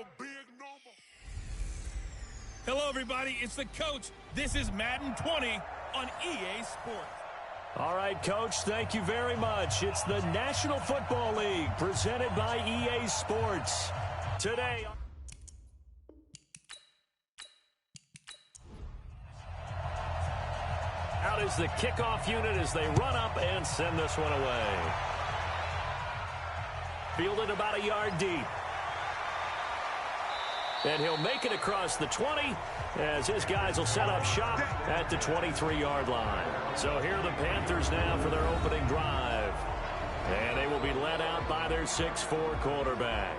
a big number. Hello, everybody. It's the coach. This is Madden 20 on EA Sports. All right, Coach, thank you very much. It's the National Football League presented by EA Sports. Today... Out is the kickoff unit as they run up and send this one away. Fielded about a yard deep. And he'll make it across the 20 as his guys will set up shop at the 23-yard line. So here are the Panthers now for their opening drive. And they will be led out by their 6'4" quarterback.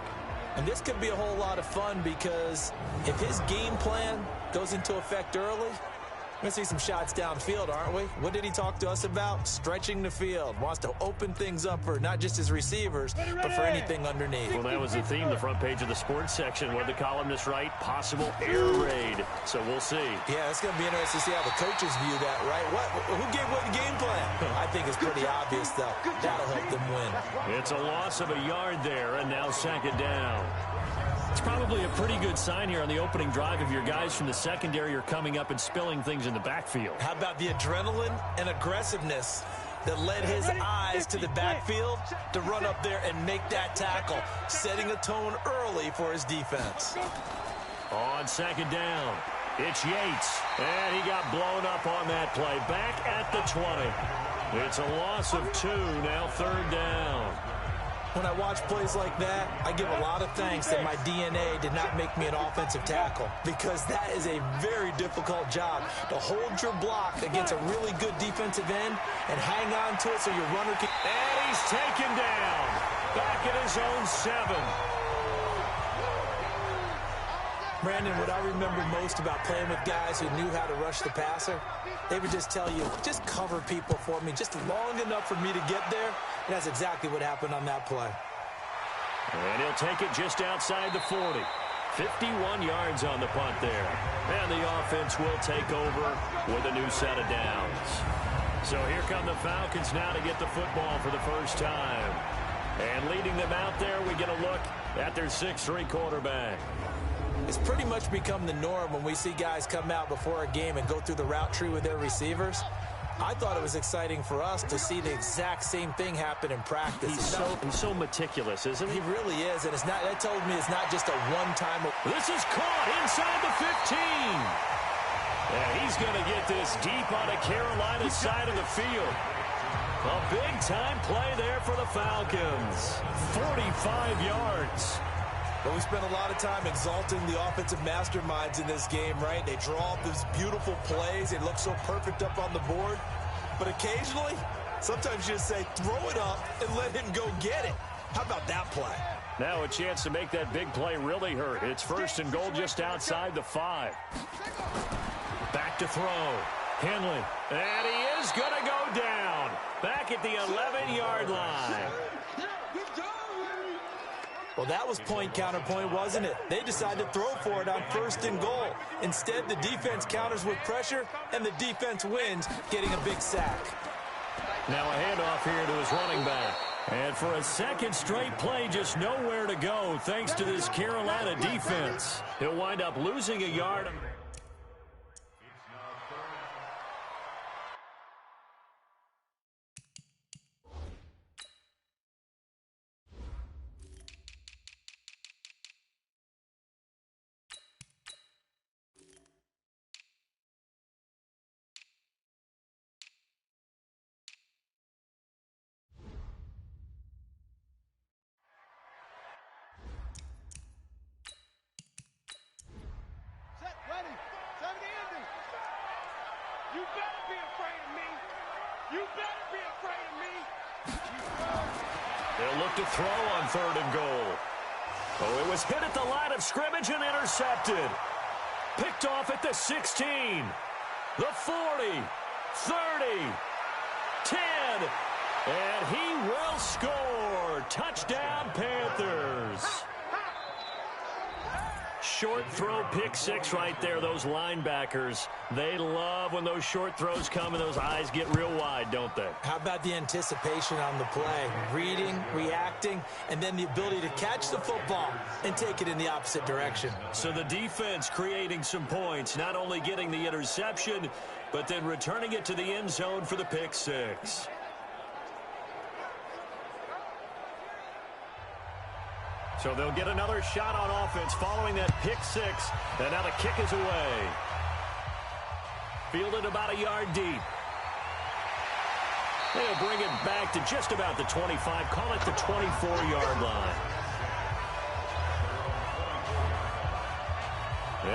And this could be a whole lot of fun because if his game plan goes into effect early, we're going to see some shots downfield, aren't we? What did he talk to us about? Stretching the field. Wants to open things up for not just his receivers, but for anything underneath. Well, that was the theme, the front page of the sports section. What did the columnist write? Possible air raid. So we'll see. Yeah, it's going to be interesting to see how the coaches view that, right? Who gave away the game plan? I think it's pretty obvious, though. That'll help them win. It's a loss of a yard there, and now second down. It's probably a pretty good sign here on the opening drive if your guys from the secondary are coming up and spilling things in the backfield. How about the adrenaline and aggressiveness that led his eyes to the backfield to run up there and make that tackle, setting a tone early for his defense. On second down, it's Yates, and he got blown up on that play. Back at the 20. It's a loss of 2, now third down. When I watch plays like that, I give a lot of thanks that my DNA did not make me an offensive tackle, because that is a very difficult job to hold your block against a really good defensive end and hang on to it so your runner can... And he's taken down. Back at his own 7. Brandon, what I remember most about playing with guys who knew how to rush the passer, they would just tell you, just cover people for me, just long enough for me to get there. And that's exactly what happened on that play. And he'll take it just outside the 40. 51 yards on the punt there. And the offense will take over with a new set of downs. So here come the Falcons now to get the football for the first time. And leading them out there, we get a look at their 6'3" quarterback. It's pretty much become the norm when we see guys come out before a game and go through the route tree with their receivers. I thought it was exciting for us to see the exact same thing happen in practice. He's so meticulous, isn't he? He really is, and it's not. That told me it's not just a one-time. This is caught inside the 15. And he's going to get this deep on the Carolina side of the field. A big-time play there for the Falcons. 45 yards. But we spent a lot of time exalting the offensive masterminds in this game, right? They draw up these beautiful plays. They look so perfect up on the board. But occasionally, sometimes you just say, throw it up and let him go get it. How about that play? Now a chance to make that big play really hurt. It's first and goal just outside the 5. Back to throw. Henley. And he is going to go down. Back at the 11-yard line. Well, that was point counterpoint, wasn't it? They decided to throw for it on first and goal. Instead, the defense counters with pressure, and the defense wins, getting a big sack. Now a handoff here to his running back. And for a second straight play, just nowhere to go thanks to this Carolina defense. He'll wind up losing a yard. You better be afraid of me. You better be afraid of me. They'll look to throw on third and goal. Oh, it was hit at the line of scrimmage and intercepted. Picked off at the 16, the 40, 30, 10, and he will score. Touchdown, Panthers. Short throw pick six right there. Those linebackers, they love when those short throws come and those eyes get real wide, don't they? How about the anticipation on the play? Reading, reacting, and then the ability to catch the football and take it in the opposite direction. So the defense creating some points, not only getting the interception, but then returning it to the end zone for the pick six. So they'll get another shot on offense following that pick six. And now the kick is away. Fielded about a yard deep. They'll bring it back to just about the 25. Call it the 24-yard line.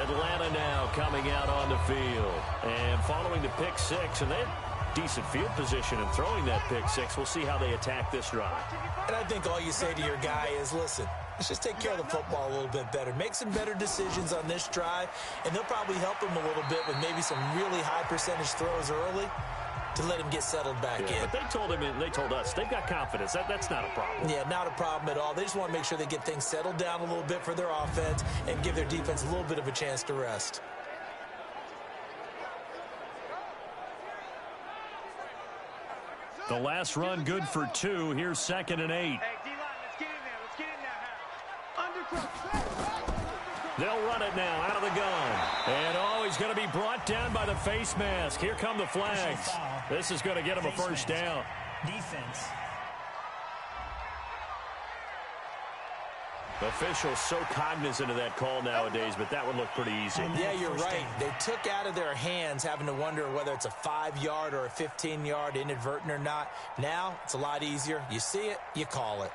Atlanta now coming out on the field. And following the pick six, and they had decent field position in throwing that pick six. We'll see how they attack this drive. And I think all you say to your guy is, listen, let's just take care of the football a little bit better. Make some better decisions on this drive, and they'll probably help him a little bit with maybe some really high percentage throws early to let him get settled back in. But they told him, and they told us, they've got confidence. That's not a problem. Yeah, not a problem at all. They just want to make sure they get things settled down a little bit for their offense and give their defense a little bit of a chance to rest. The last run good for 2. Here's 2nd and 8. Hey, D-line, let's get in there. Let's get in there. Undercut. They'll run it now out of the gun. And, he's going to be brought down by the face mask. Here come the flags. This is going to get him a first down. Defense. Officials so cognizant of that call nowadays, but that would look pretty easy. Yeah, you're right. They took out of their hands having to wonder whether it's a 5-yard or a 15-yard inadvertent or not. Now, it's a lot easier. You see it, you call it.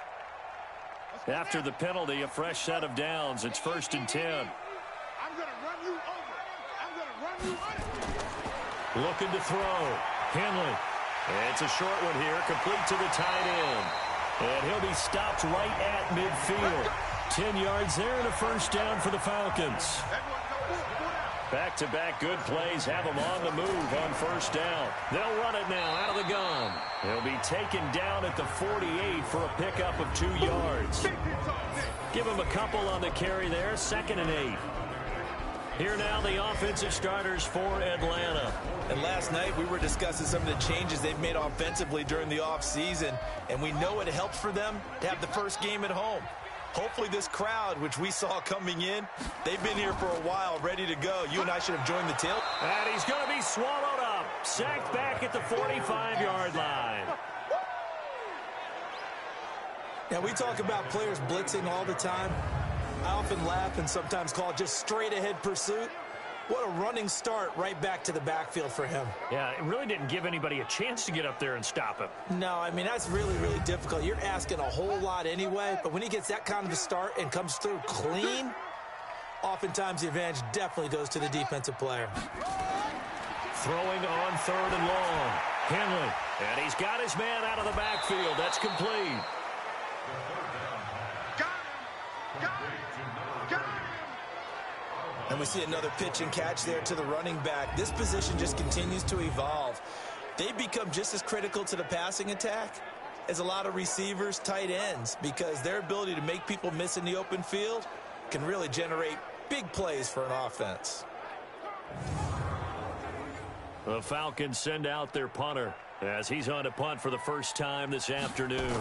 After the penalty, a fresh set of downs. It's 1st and 10. I'm going to run you over. I'm going to run you under. Looking to throw. Henley. It's a short one here, complete to the tight end. And he'll be stopped right at midfield. 10 yards there and a first down for the Falcons. Back-to-back good plays have them on the move on first down. They'll run it now out of the gun. He'll be taken down at the 48 for a pickup of 2 yards. Give him a couple on the carry there, 2nd and 8. Here now the offensive starters for Atlanta. And last night we were discussing some of the changes they've made offensively during the offseason, and we know it helps for them to have the first game at home. Hopefully this crowd, which we saw coming in, they've been here for a while, ready to go. You and I should have joined the tail. And he's going to be swallowed up. Sacked back at the 45-yard line. Now, we talk about players blitzing all the time. I often laugh and sometimes call it just straight-ahead pursuit. What a running start right back to the backfield for him. Yeah, it really didn't give anybody a chance to get up there and stop him. No, I mean, that's really, really difficult. You're asking a whole lot anyway, but when he gets that kind of a start and comes through clean, oftentimes the advantage definitely goes to the defensive player. Throwing on 3rd and long. Henley, and he's got his man out of the backfield. That's complete. And we see another pitch and catch there to the running back. This position just continues to evolve. They become just as critical to the passing attack as a lot of receivers, tight ends, because their ability to make people miss in the open field can really generate big plays for an offense. The Falcons send out their punter as he's on to punt for the first time this afternoon.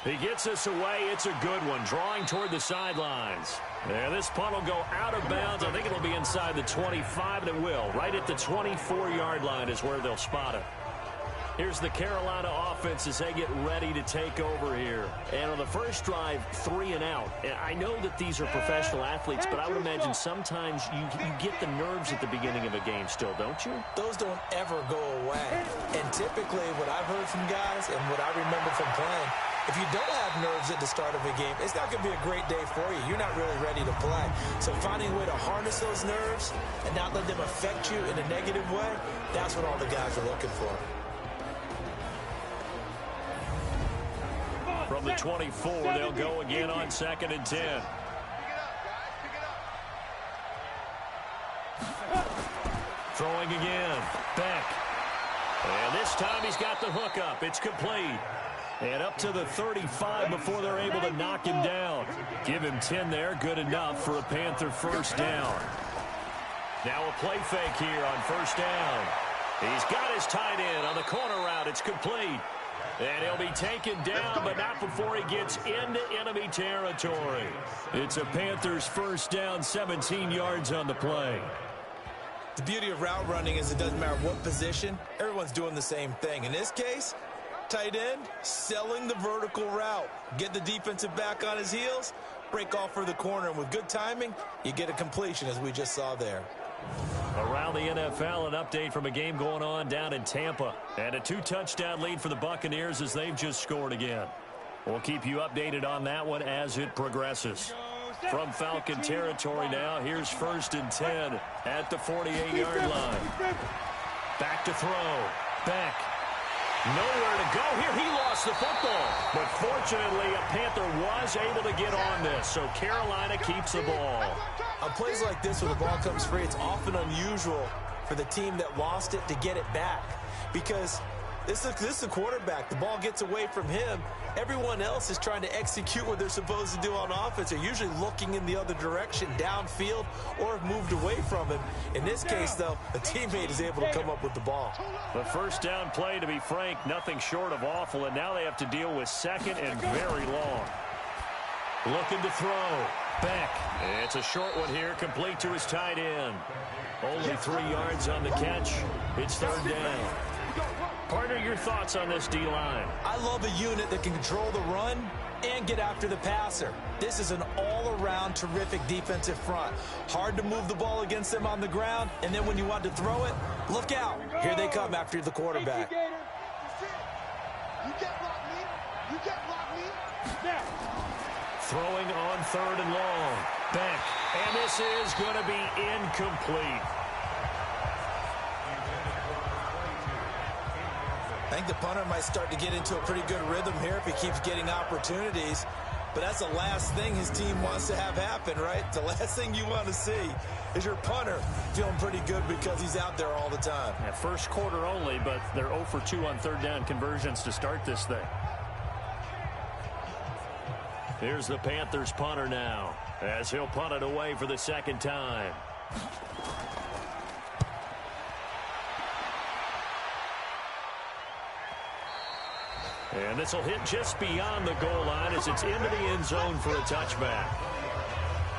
He gets us away. It's a good one, drawing toward the sidelines. And this punt will go out of bounds. I think it'll be inside the 25, and it will. Right at the 24-yard line is where they'll spot it. Here's the Carolina offense as they get ready to take over here. And on the first drive, 3 and out. And I know that these are professional athletes, but I would imagine sometimes you get the nerves at the beginning of a game still, don't you? Those don't ever go away. And typically what I've heard from guys and what I remember from playing, if you don't have nerves at the start of a game, it's not going to be a great day for you. You're not really ready to play. So finding a way to harness those nerves and not let them affect you in a negative way, that's what all the guys are looking for. From the 24, they'll go again on 2nd and 10. Throwing again. Beck. And this time he's got the hook up. It's complete. And up to the 35 before they're able to knock him down. Give him 10 there, good enough for a Panther first down. Now a play fake here on first down. He's got his tight end on the corner route. It's complete. And he'll be taken down, but not before he gets into enemy territory. It's a Panthers first down, 17 yards on the play. The beauty of route running is it doesn't matter what position. Everyone's doing the same thing. In this case, tight end, selling the vertical route. Get the defensive back on his heels, break off for the corner. And with good timing, you get a completion, as we just saw there. Around the NFL, an update from a game going on down in Tampa. And a 2-touchdown lead for the Buccaneers as they've just scored again. We'll keep you updated on that one as it progresses. From Falcon territory now, here's 1st and 10 at the 48-yard line. Back to throw. Beck. Nowhere to go here. He lost the football. But fortunately, a Panther was able to get on this, so Carolina keeps the ball. On plays like this, when the ball comes free, it's often unusual for the team that lost it to get it back. Because this is the quarterback. The ball gets away from him. Everyone else is trying to execute what they're supposed to do on offense. They're usually looking in the other direction, downfield, or have moved away from him. In this case, though, a teammate is able to come up with the ball. The first down play, to be frank, nothing short of awful, and now they have to deal with 2nd and very long. Looking to throw. Beck. It's a short one here, complete to his tight end. Only 3 yards on the catch. It's 3rd down. Partner, your thoughts on this D-line? I love a unit that can control the run and get after the passer. This is an all-around terrific defensive front. Hard to move the ball against them on the ground, and then when you want to throw it, look out. Here they come after the quarterback. Throwing on 3rd and long. Beck. And this is going to be incomplete. I think the punter might start to get into a pretty good rhythm here if he keeps getting opportunities. But that's the last thing his team wants to have happen, right? The last thing you want to see is your punter feeling pretty good because he's out there all the time. Yeah, first quarter only, but they're 0 for 2 on 3rd down conversions to start this thing. Here's the Panthers punter now, as he'll punt it away for the 2nd time. And this will hit just beyond the goal line as it's into the end zone for a touchback.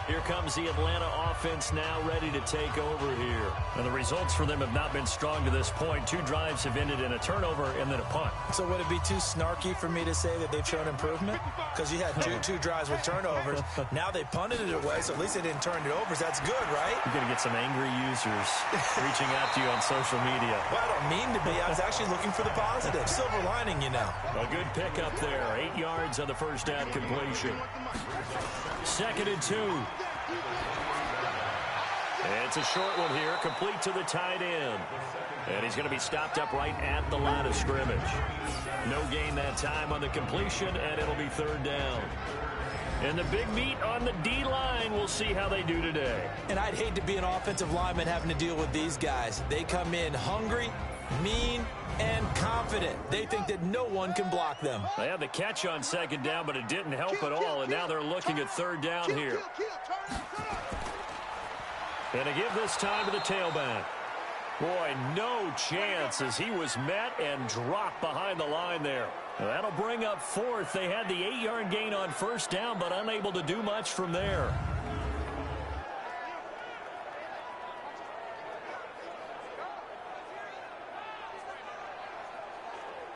Here comes the Atlanta offense now ready to take over here. And the results for them have not been strong to this point. 2 drives have ended in a turnover and then a punt. So would it be too snarky for me to say that they've shown improvement? Because you had two drives with turnovers. Now they punted it away, so at least they didn't turn it over. So that's good, right? You're going to get some angry users reaching out to you on social media. Well, I don't mean to be. I was actually looking for the positive. Silver lining, you know. A good pickup there. 8 yards on the first down completion. 2nd and 2. It's a short one here, complete to the tight end. And he's going to be stopped up right at the line of scrimmage. No gain that time on the completion, and it'll be 3rd down. And the big meat on the D-line, we'll see how they do today. And I'd hate to be an offensive lineman having to deal with these guys. They come in hungry, mean, and confident. They think that no one can block them. They had the catch on 2nd down, but it didn't help at all, and now they're looking at 3rd down here. And to give this time to the tailback. Boy, no chance as he was met and dropped behind the line there. That'll bring up 4th. They had the 8-yard gain on 1st down, but unable to do much from there.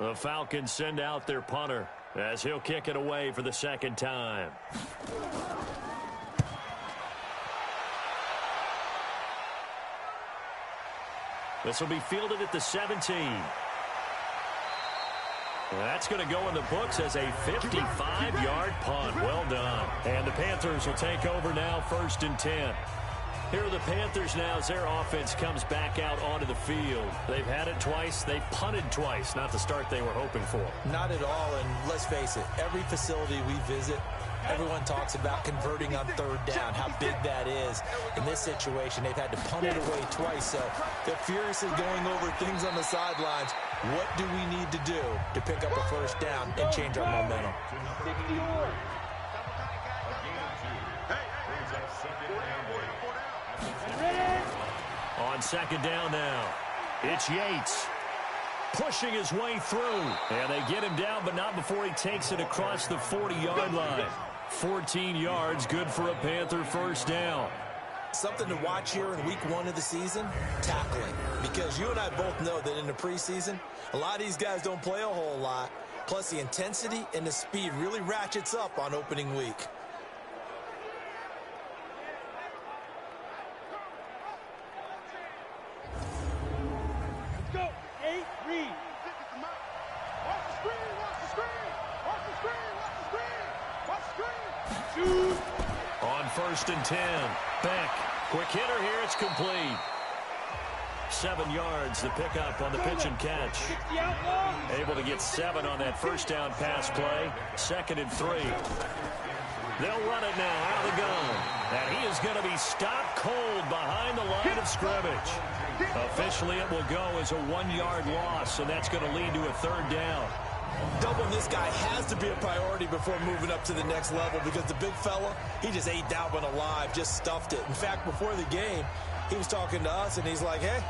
The Falcons send out their punter as he'll kick it away for the 2nd time. This will be fielded at the 17. That's going to go in the books as a 55-yard punt. Well done. And the Panthers will take over now, 1st and 10. Here are the Panthers now as their offense comes back out onto the field. They've had it twice. They've punted twice. Not the start they were hoping for. Not at all, and let's face it, every facility we visit, everyone talks about converting on 3rd down, how big that is. In this situation, they've had to punt it away twice, so they're furiously going over things on the sidelines. What do we need to do to pick up a first down and change our momentum? On second down now, it's Yates pushing his way through. And they get him down, but not before he takes it across the 40-yard line. 14 yards, good for a Panther first down. Something to watch here in week 1 of the season, tackling. Because you and I both know that in the preseason, a lot of these guys don't play a whole lot. Plus, the intensity and the speed really ratchets up on opening week. Let's go. 8, read. Watch the screen, watch the screen. Watch the screen, watch the screen. Watch the screen. Shoot. On first and 10, Beck. Quick hitter here, it's complete. 7 yards, the pickup on the pitch and catch. Able to get 7 on that first down pass play. 2nd and 3. They'll run it now out of the gun. And he is going to be stopped cold behind the line of scrimmage. Officially, it will go as a 1-yard loss, and that's going to lead to a 3rd down. Doubling this guy has to be a priority before moving up to the next level because the big fella, he just ate that one alive, just stuffed it. In fact, before the game, he was talking to us, and he's like, hey,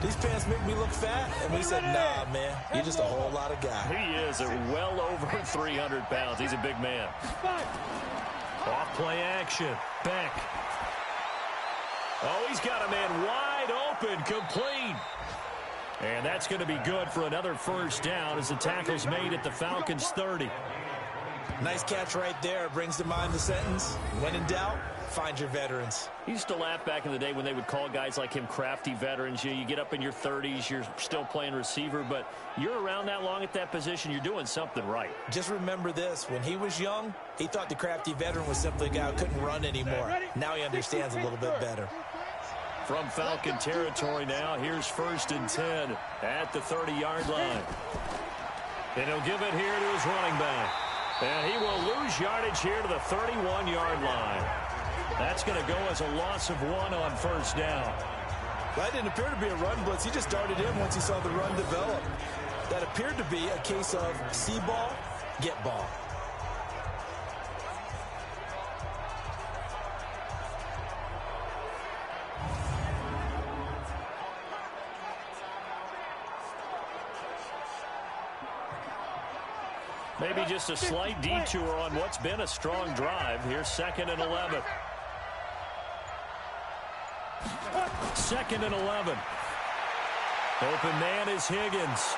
these pants make me look fat. And we said, nah, man, you're just a whole lot of guy. He is well over 300 pounds. He's a big man. Off play action. Beck. Oh, he's got a man wide open, complete. And that's going to be good for another first down as the tackle's made at the Falcons' 30. Nice catch right there. Brings to mind the sentence, when in doubt, find your veterans. He used to laugh back in the day when they would call guys like him crafty veterans. You get up in your 30s, you're still playing receiver, but you're around that long at that position, you're doing something right. Just remember this. When he was young, he thought the crafty veteran was simply a guy who couldn't run anymore. Now he understands a little bit better. From Falcon territory now, here's 1st and 10 at the 30-yard line. And he'll give it here to his running back. And he will lose yardage here to the 31-yard line. That's going to go as a loss of 1 on first down. That didn't appear to be a run blitz. He just darted in once he saw the run develop. That appeared to be a case of see ball, get ball. Maybe just a slight detour on what's been a strong drive. Here's 2nd and 11. 2nd and 11. Open man is Higgins.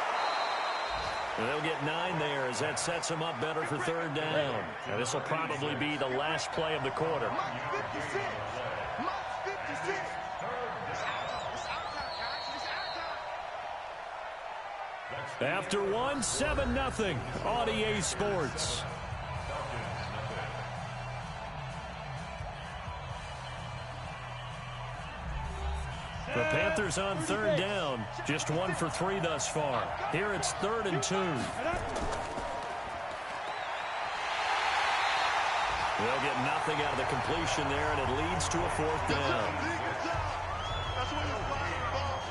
And they'll get 9 there as that sets them up better for 3rd down. And this will probably be the last play of the quarter. After 1, 7-0 on EA Sports. The Panthers on 3rd down. Just 1 for 3 thus far. Here it's 3rd and 2. They'll get nothing out of the completion there, and it leads to a 4th down.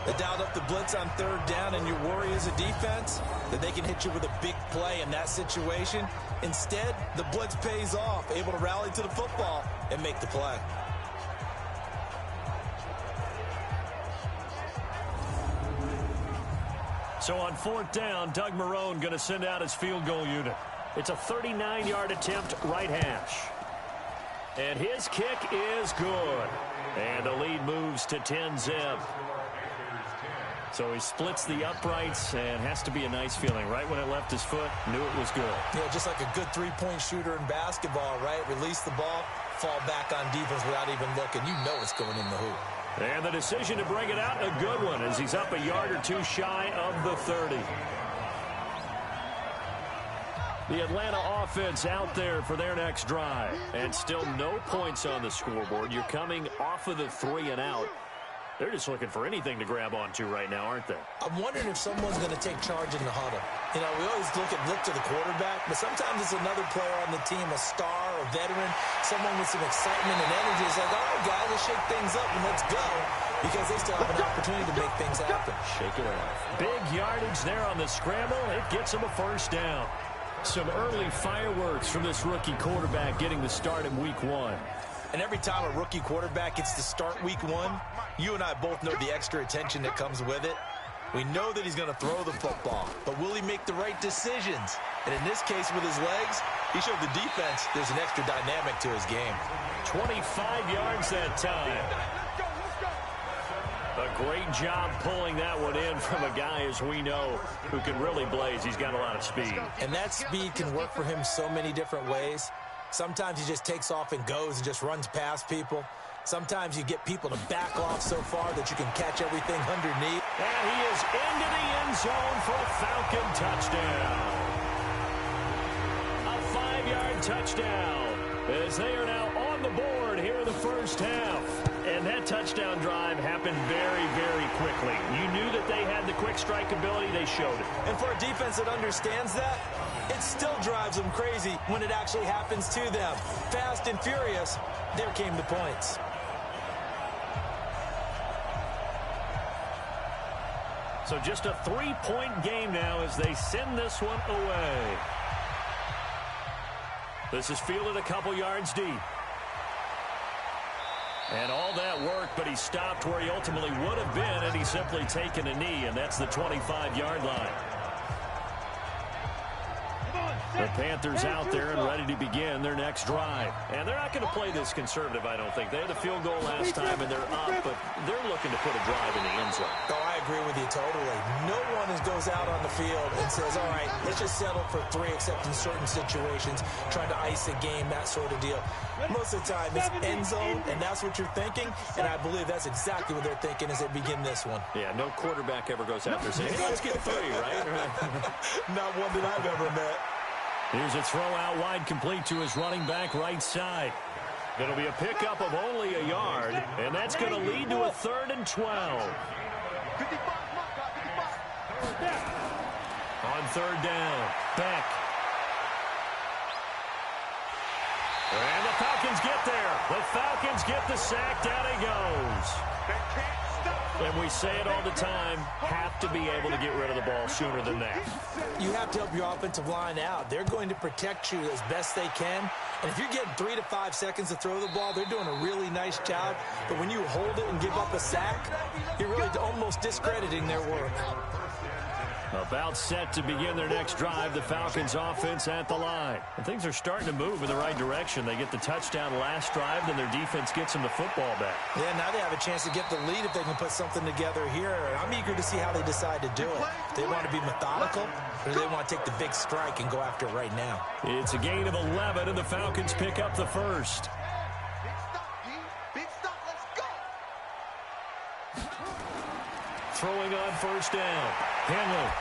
They dialed up the blitz on 3rd down, and your worry as a defense that they can hit you with a big play in that situation. Instead, the blitz pays off, able to rally to the football and make the play. So on 4th down, Doug Marrone going to send out his field goal unit. It's a 39-yard attempt, right hash. And his kick is good. And the lead moves to 10-zip. So he splits the uprights, and has to be a nice feeling. Right when it left his foot, knew it was good. Yeah, just like a good three-point shooter in basketball, right? Release the ball, fall back on defense without even looking. You know it's going in the hoop. And the decision to bring it out, a good one, as he's up a yard or 2 shy of the 30. The Atlanta offense out there for their next drive. And still no points on the scoreboard. You're coming off of the 3 and out. They're just looking for anything to grab onto right now, aren't they? I'm wondering if someone's going to take charge in the huddle. You know, we always look to the quarterback, but sometimes it's another player on the team, a star, a veteran, someone with some excitement and energy. It's like, all right, guys, let's shake things up and let's go. because they still have an opportunity to make things happen. Shake it off. Big yardage there on the scramble. It gets them a first down. Some early fireworks from this rookie quarterback getting the start in week 1. And every time a rookie quarterback gets to start week 1, you and I both know the extra attention that comes with it. We know that he's going to throw the football, but will he make the right decisions? And in this case with his legs, he showed the defense there's an extra dynamic to his game. 25 yards that time. A great job pulling that one in from a guy, as we know, who can really blaze. He's got a lot of speed. And that speed can work for him so many different ways. Sometimes he just takes off and goes and just runs past people. Sometimes you get people to back off so far that you can catch everything underneath. And he is into the end zone for a Falcon touchdown. A 5-yard touchdown as they are now on the board here in the first half. And that touchdown drive happened very, very quickly. You knew that they had the quick strike ability. They showed it. And for a defense that understands that, it still drives them crazy when it actually happens to them. Fast and furious, there came the points. So just a 3-point game now as they send this one away. This is fielded a couple yards deep. And all that work, but he stopped where he ultimately would have been, and he's simply taken a knee, and that's the 25-yard line. The Panthers out there and ready to begin their next drive. And they're not going to play this conservative, I don't think. They had the field goal last time, and they're up, but they're looking to put a drive in the end zone. Oh, I agree with you totally. No one goes out on the field and says, all right, let's just settle for 3, except in certain situations, trying to ice a game, that sort of deal. Most of the time, it's end zone, and that's what you're thinking, and I believe that's exactly what they're thinking as they begin this one. Yeah, no quarterback ever goes out there saying, hey, let's get 3, right? Not one that I've ever met. Here's a throw out wide, complete to his running back right side. It'll be a pickup of only a yard, and that's going to lead to a 3rd and 12. On 3rd down, Beck. And the Falcons get there. The Falcons get the sack. Down he goes. And we say it all the time, have to be able to get rid of the ball sooner than that. You have to help your offensive line out. They're going to protect you as best they can. And if you're getting 3 to 5 seconds to throw the ball, they're doing a really nice job. But when you hold it and give up a sack, you're really almost discrediting their work. About set to begin their next drive, the Falcons offense at the line. And things are starting to move in the right direction. They get the touchdown last drive, then their defense gets them the football back. Yeah, now they have a chance to get the lead if they can put something together here. I'm eager to see how they decide to do it. They want to be methodical, or do they want to take the big strike and go after it right now? It's a gain of 11, and the Falcons pick up the first. Throwing on 1st down. Henley.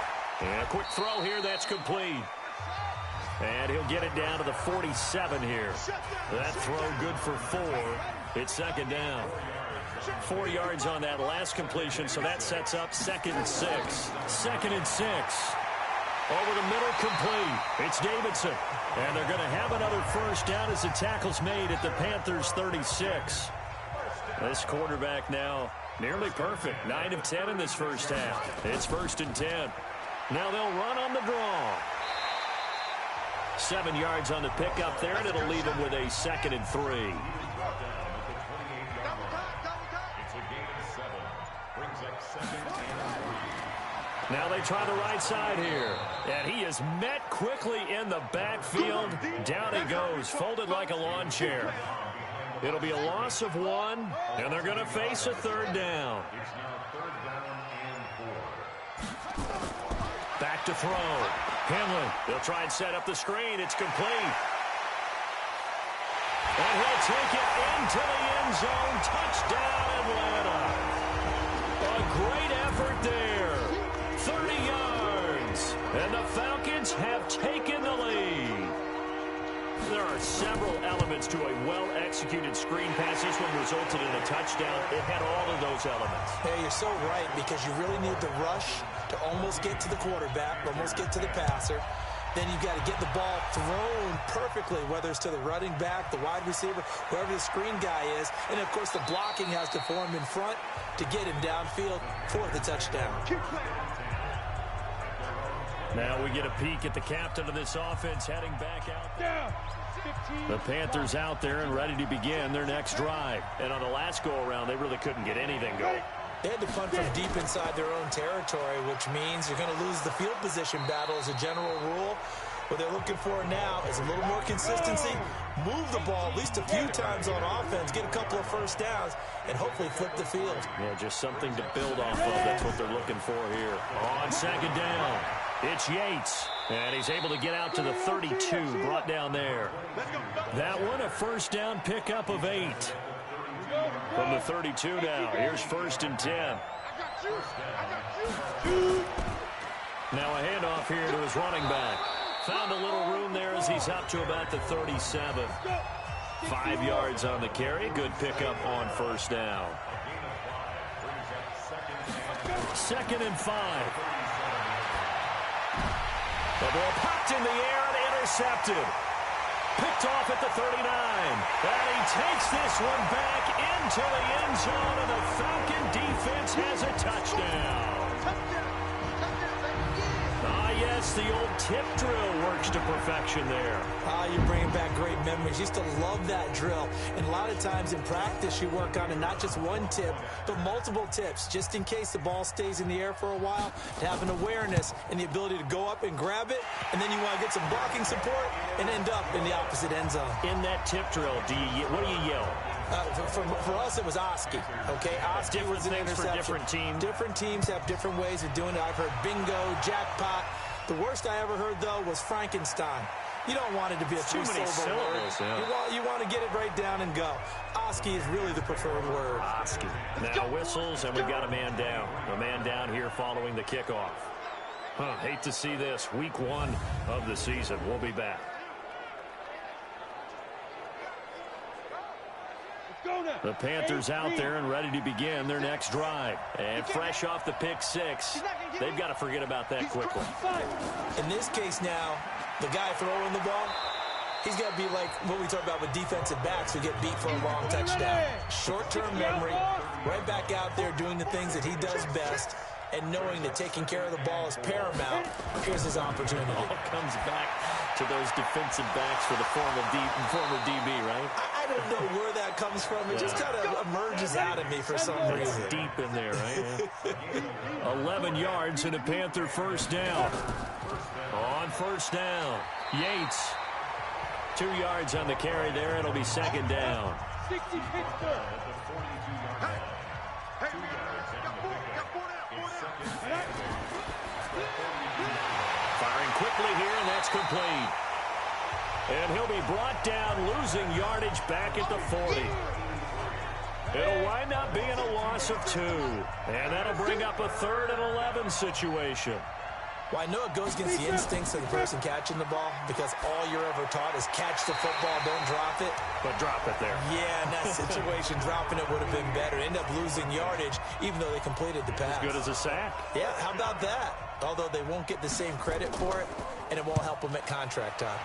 And a quick throw here. That's complete. And he'll get it down to the 47 here. That throw good for 4. It's 2nd down. 4 yards on that last completion, so that sets up 2nd and 6. 2nd and 6. Over the middle, complete. It's Davidson. And they're going to have another 1st down as the tackle's made at the Panthers' 36. This quarterback now nearly perfect. 9 of 10 in this first half. It's 1st and 10. Now they'll run on the draw. 7 yards on the pickup there, and it'll leave them with a 2nd and 3. Now they try the right side here. And he is met quickly in the backfield. Down he goes, folded like a lawn chair. It'll be a loss of 1, and they're going to face a 3rd down. Back to throw. Henley, they'll try and set up the screen. It's complete. And he'll take it into the end zone. Touchdown, Atlanta. A great effort there. 30 yards. And the Falcons have taken the lead. There are several elements to a well-executed screen pass. This one resulted in a touchdown. It had all of those elements. Yeah, you're so right, because you really need the rush to almost get to the quarterback, almost get to the passer. then you've got to get the ball thrown perfectly, whether it's to the running back, the wide receiver, whoever the screen guy is. And, of course, the blocking has to form in front to get him downfield for the touchdown. Now we get a peek at the captain of this offense heading back out there. The Panthers out there and ready to begin their next drive. And on the last go-around, they really couldn't get anything going. They had to punt from deep inside their own territory, which means you're going to lose the field position battle as a general rule. What they're looking for now is a little more consistency, move the ball at least a few times on offense, get a couple of first downs, and hopefully flip the field. Yeah, just something to build off of. That's what they're looking for here. On second down, it's Yates. And he's able to get out to the 32, brought down there. That one, a first down pickup of 8. From the 32 now, here's 1st and 10. Now a handoff here to his running back. Found a little room there as he's up to about the 37. 5 yards on the carry. Good pickup on first down. 2nd and 5. The ball popped in the air and intercepted. Picked off at the 39. And he takes this one back into the end zone, and the Falcon defense has a touchdown. Yes, the old tip drill works to perfection there. You're bringing back great memories. Used to love that drill. And a lot of times in practice, you work on it, not just one tip, but multiple tips, just in case the ball stays in the air for a while, to have an awareness and the ability to go up and grab it, and then you want to get some blocking support and end up in the opposite end zone. In that tip drill, what do you yell? For us, it was Oski. Okay, Oski was an interception. For different teams. Different teams have different ways of doing it. I've heard bingo, jackpot. The worst I ever heard, though, was Frankenstein. You don't want it to be a three-syllable word. Yeah. You want to get it right down and go. Oski is really the preferred word. Oski. Now whistles, and we've got a man down. A man down here following the kickoff. Hate to see this. Week 1 of the season. We'll be back. The Panthers out there and ready to begin their next drive. And fresh off the pick 6, they've got to forget about that quickly. In this case now, the guy throwing the ball, he's got to be like what we talk about with defensive backs who get beat for a long touchdown. Short-term memory, right back out there doing the things that he does best, and knowing that taking care of the ball is paramount. Here's his opportunity. All comes back to those defensive backs for the former DB, right? I don't know where that comes from. It just kind of emerges out of me for some reason. Deep in there, right? 11 yards and a Panther first down. On first down, Yates. 2 yards on the carry there. It'll be second down. 60 Pittsburgh. Firing quickly here, and that's complete. And he'll be brought down, losing yardage back at the 40. It'll wind up being a loss of 2. And that'll bring up a 3rd and 11 situation. Well, I know it goes against the instincts of the person catching the ball because all you're ever taught is catch the football, don't drop it. But drop it there. Yeah, in that situation, dropping it would have been better. End up losing yardage, even though they completed the pass. As good as a sack. Yeah, how about that? Although they won't get the same credit for it, and it won't help them at contract time.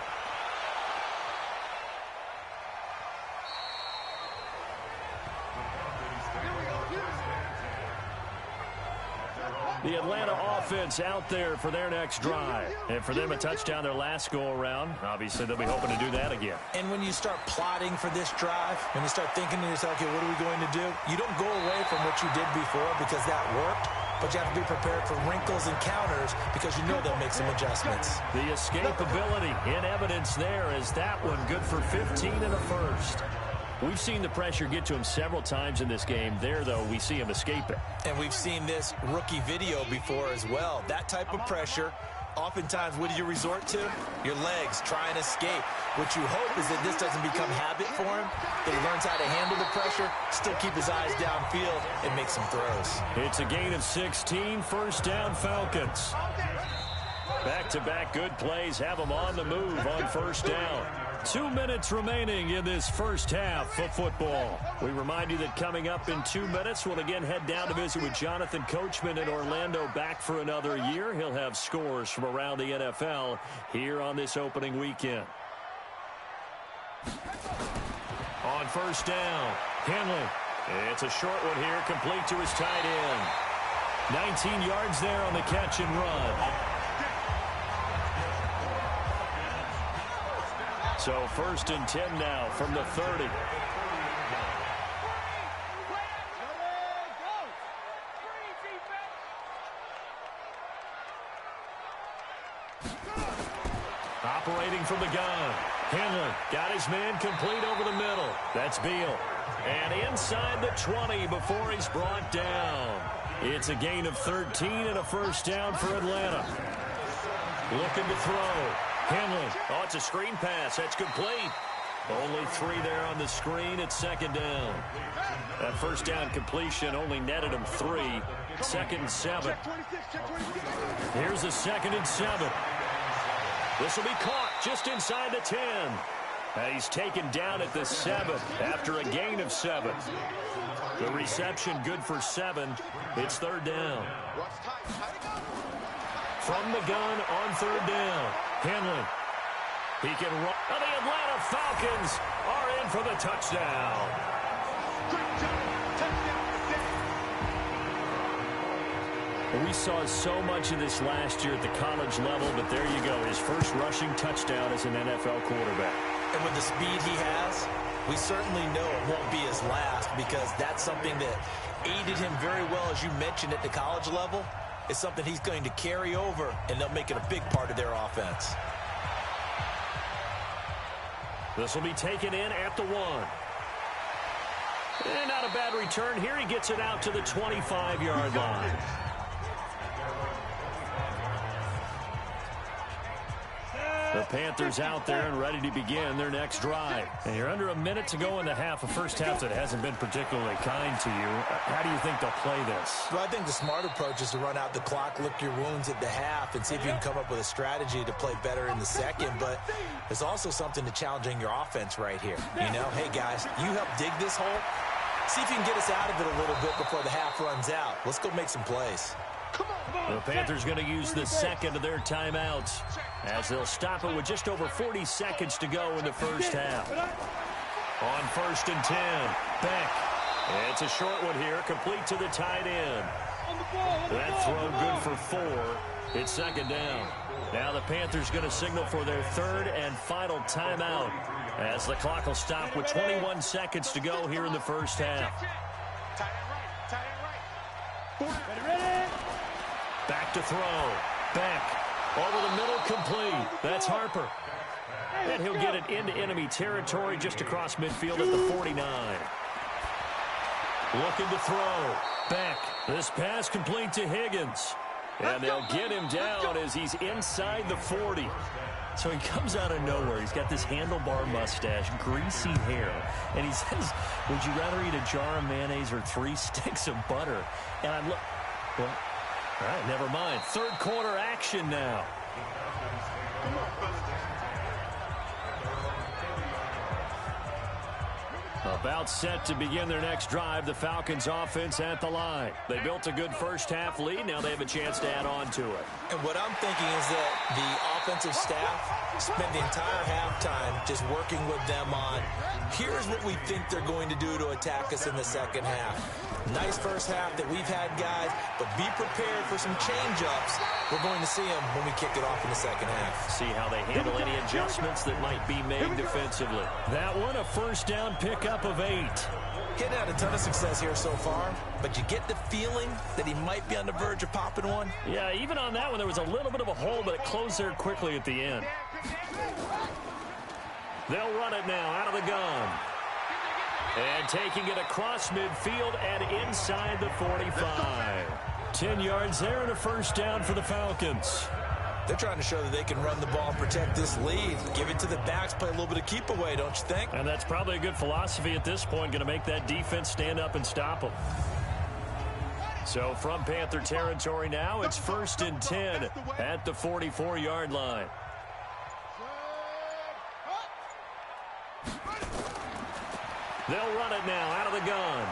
The Atlanta offense out there for their next drive. And for them, a touchdown their last go-around. Obviously, they'll be hoping to do that again. And when you start plotting for this drive, when you start thinking to yourself, okay, what are we going to do? You don't go away from what you did before because that worked, but you have to be prepared for wrinkles and counters because you know they'll make some adjustments. The escapability in evidence there is that one good for 15 and a first. We've seen the pressure get to him several times in this game. There, though, we see him escape it. And we've seen this rookie video before as well. That type of pressure, oftentimes, what do you resort to? Your legs, try and escape. What you hope is that this doesn't become habit for him, that he learns how to handle the pressure, still keep his eyes downfield, and make some throws. It's a gain of 16, first down Falcons. Back-to-back good plays have them on the move on first down. 2 minutes remaining in this first half of football. We remind you that coming up in 2 minutes, we'll again head down to visit with Jonathan Coachman in Orlando, back for another year. He'll have scores from around the NFL here on this opening weekend. On first down, Henley. It's a short one here, complete to his tight end. 19 yards there on the catch and run. So first and 10 now from the 30. Operating from the gun. Henley got his man complete over the middle. That's Beal. And inside the 20 before he's brought down. It's a gain of 13 and a first down for Atlanta. Looking to throw. Henley. Oh, it's a screen pass. That's complete. Only 3 there on the screen. It's second down. That first down completion only netted him 3. Second and 7. Here's a second and 7. This will be caught just inside the 10. And he's taken down at the 7 after a gain of 7. The reception good for 7. It's third down. From the gun on third down. Henley. He can run. And the Atlanta Falcons are in for the touchdown. We saw so much of this last year at the college level, but there you go. His first rushing touchdown as an NFL quarterback. And with the speed he has, we certainly know it won't be his last, because that's something that aided him very well, as you mentioned, at the college level. It's something he's going to carry over, and they'll make it a big part of their offense. This will be taken in at the 1. And not a bad return here. He gets it out to the 25-yard line. The Panthers out there and ready to begin their next drive. And you're under a minute to go in the half, a first half that hasn't been particularly kind to you. How do you think they'll play this? Well, I think the smart approach is to run out the clock, lick your wounds at the half, and see if you can come up with a strategy to play better in the second. But there's also something to challenging your offense right here. You know, hey, guys, you help dig this hole. See if you can get us out of it a little bit before the half runs out. Let's go make some plays. The Panthers going to use the second of their timeouts as they'll stop it with just over 40 seconds to go in the first half. On first and 10, Beck. It's a short one here, complete to the tight end. That throw good for 4. It's second down. Now the Panthers going to signal for their third and final timeout as the clock will stop with 21 seconds to go here in the first half. Back to throw. Beck. Over the middle, complete. That's Harper. And he'll get it into enemy territory just across midfield at the 49. Looking to throw. Beck. This pass complete to Higgins. And they'll get him down as he's inside the 40. So he comes out of nowhere. He's got this handlebar mustache, greasy hair. And he says, would you rather eat a jar of mayonnaise or 3 sticks of butter? And I'm like, well, all right, never mind. Third quarter action now. About set to begin their next drive, the Falcons offense at the line. They built a good first half lead. Now they have a chance to add on to it. And what I'm thinking is that the offensive staff spent the entire halftime just working with them on, here's what we think they're going to do to attack us in the second half. Nice first half that we've had, guys, but be prepared for some change-ups. We're going to see them when we kick it off in the second half. See how they handle any adjustments that might be made defensively. That one, a first down pickup of 8. Getting had a ton of success here so far, but you get the feeling that he might be on the verge of popping one. Yeah, even on that one, there was a little bit of a hole, but it closed there quickly at the end. They'll run it now out of the gun. And taking it across midfield and inside the 45. 10 yards there and a first down for the Falcons. They're trying to show that they can run the ball, protect this lead. Give it to the backs, play a little bit of keep away, don't you think? And that's probably a good philosophy at this point, going to make that defense stand up and stop them. So from Panther territory now, it's first and 10 at the 44-yard line. They'll run it now out of the gun.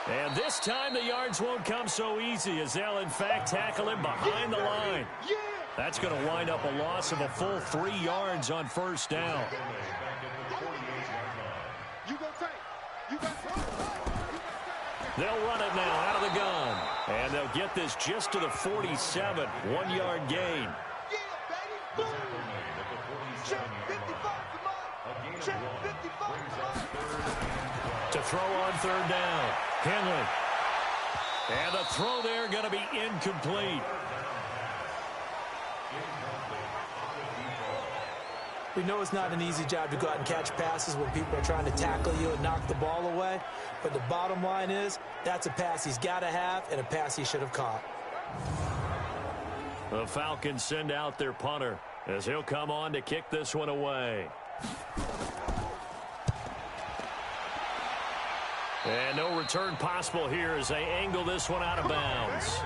And this time the yards won't come so easy as they'll, in fact, tackle him behind the line. That's going to wind up a loss of a full 3 yards on first down. They'll run it now out of the gun. And they'll get this just to the 47. 1-yard gain. To throw on third down. Henley. And the throw there going to be incomplete. We know it's not an easy job to go out and catch passes when people are trying to tackle you and knock the ball away. But the bottom line is, that's a pass he's got to have and a pass he should have caught. The Falcons send out their punter as he'll come on to kick this one away. And no return possible here as they angle this one out of bounds.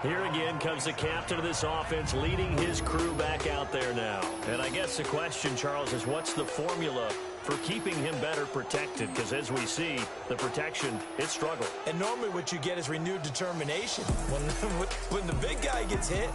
Here again comes the captain of this offense leading his crew back out there now. And I guess the question, Charles, is what's the formula for keeping him better protected? Because as we see, the protection, it struggled. And normally what you get is renewed determination. When the big guy gets hit,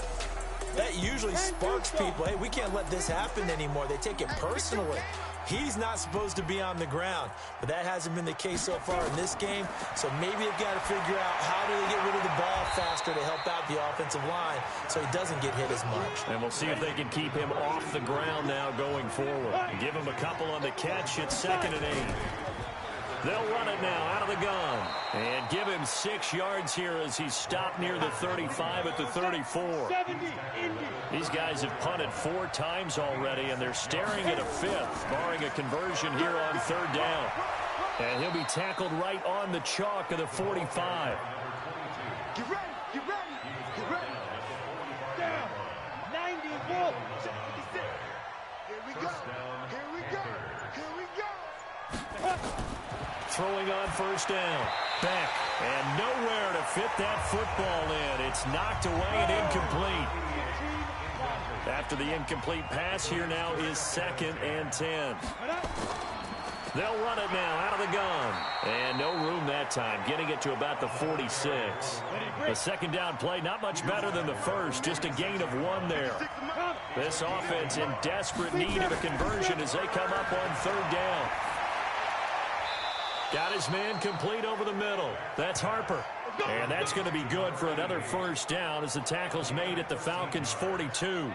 that usually sparks people. Hey, we can't let this happen anymore. They take it personally. He's not supposed to be on the ground, but that hasn't been the case so far in this game. So maybe they've got to figure out how do they get rid of the ball faster to help out the offensive line so he doesn't get hit as much. And we'll see if they can keep him off the ground now going forward. Give him a couple on the catch. It's 2nd and 8. They'll run it now out of the gun. And give him 6 yards here as he's stopped near the 35 at the 34. These guys have punted 4 times already, and they're staring at a 5th, barring a conversion here on 3rd down. And he'll be tackled right on the chalk of the 45. Get ready, get ready, get ready. Down, 90 ball. Here we go, here we go, here we go. Throwing on first down. Beck. And nowhere to fit that football in. It's knocked away and incomplete. After the incomplete pass, here now is 2nd and 10. They'll run it now out of the gun. And no room that time, getting it to about the 46. The 2nd down play, not much better than the first, just a gain of 1 there. This offense in desperate need of a conversion as they come up on 3rd down. Got his man complete over the middle. That's Harper. And that's going to be good for another first down as the tackle's made at the Falcons' 42.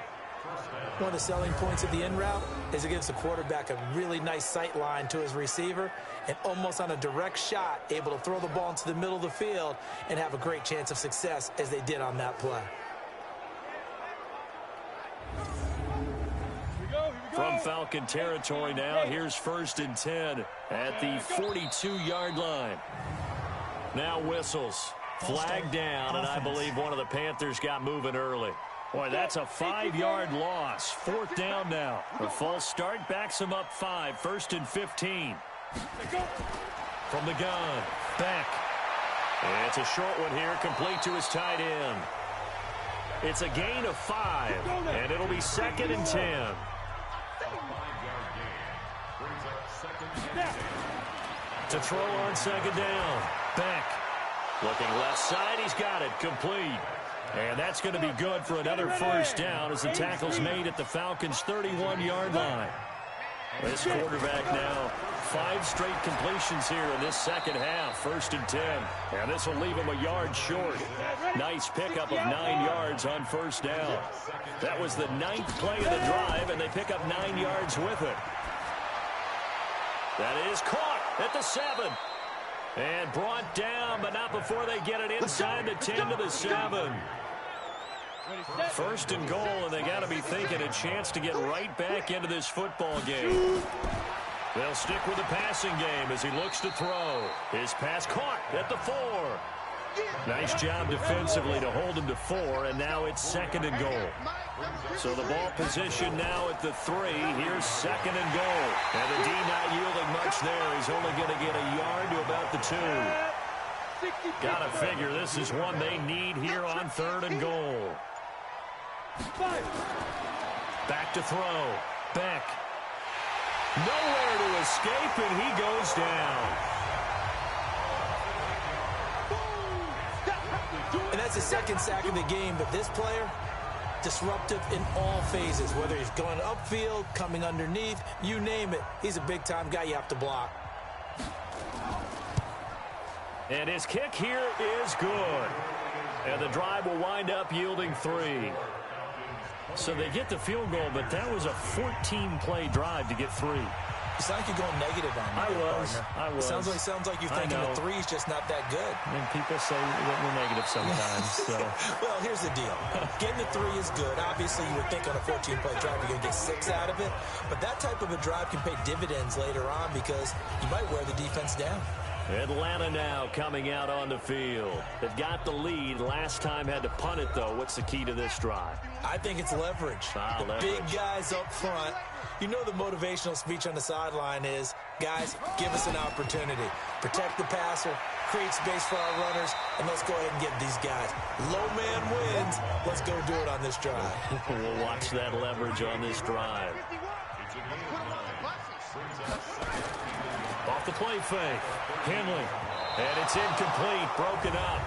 One of the selling points of the in route is it gives the quarterback a really nice sight line to his receiver and almost on a direct shot able to throw the ball into the middle of the field and have a great chance of success as they did on that play. From Falcon territory now, here's 1st and 10 at the 42-yard line. Now whistles. Flag down, and I believe one of the Panthers got moving early. Boy, that's a 5-yard loss. 4th down now. The false start backs him up 5. 1st and 15. From the gun. Beck. And it's a short one here, complete to his tight end. It's a gain of 5, and it'll be 2nd and 10. To throw on 2nd down. Beck. Looking left side, he's got it. Complete. And that's going to be good for another first down as the tackle's made at the Falcons' 31-yard line. This quarterback now, 5 straight completions here in this 2nd half. 1st and 10. And this will leave him a yard short. Nice pickup of 9 yards on first down. That was the 9th play of the drive, and they pick up 9 yards with it. That is caught at the 7. And brought down, but not before they get it inside the 10 to the 7. 1st and goal, and they got to be thinking a chance to get right back into this football game. They'll stick with the passing game as he looks to throw. His pass caught at the 4. Nice job defensively to hold him to 4, and now it's 2nd and goal. So the ball position now at the 3. Here's 2nd and goal. And the D not yielding much there. He's only going to get a yard to about the 2. Got to figure this is one they need here on 3rd and goal. Back to throw. Beck. Nowhere to escape, and he goes down. And that's the second sack of the game, but this player, disruptive in all phases, whether he's going upfield, coming underneath, you name it. He's a big-time guy you have to block. And his kick here is good. And the drive will wind up yielding 3. So they get the field goal, but that was a 14-play drive to get 3. You sound like you're going negative on me. I was. Sounds like you're thinking the 3 is just not that good. And people say that we're negative sometimes. So. Well, here's the deal. Getting the 3 is good. Obviously, you would think on a 14-play drive you're going to get 6 out of it. But that type of a drive can pay dividends later on because you might wear the defense down. Atlanta now coming out on the field. They've got the lead. Last time had to punt it, though. What's the key to this drive? I think it's leverage. Leverage. Big guys up front. You know the motivational speech on the sideline is, guys, give us an opportunity. Protect the passer, create space for our runners, and let's go ahead and get these guys. Low man wins. Let's go do it on this drive. We'll watch that leverage on this drive. Off the play fake. Henley. And it's incomplete, broken up.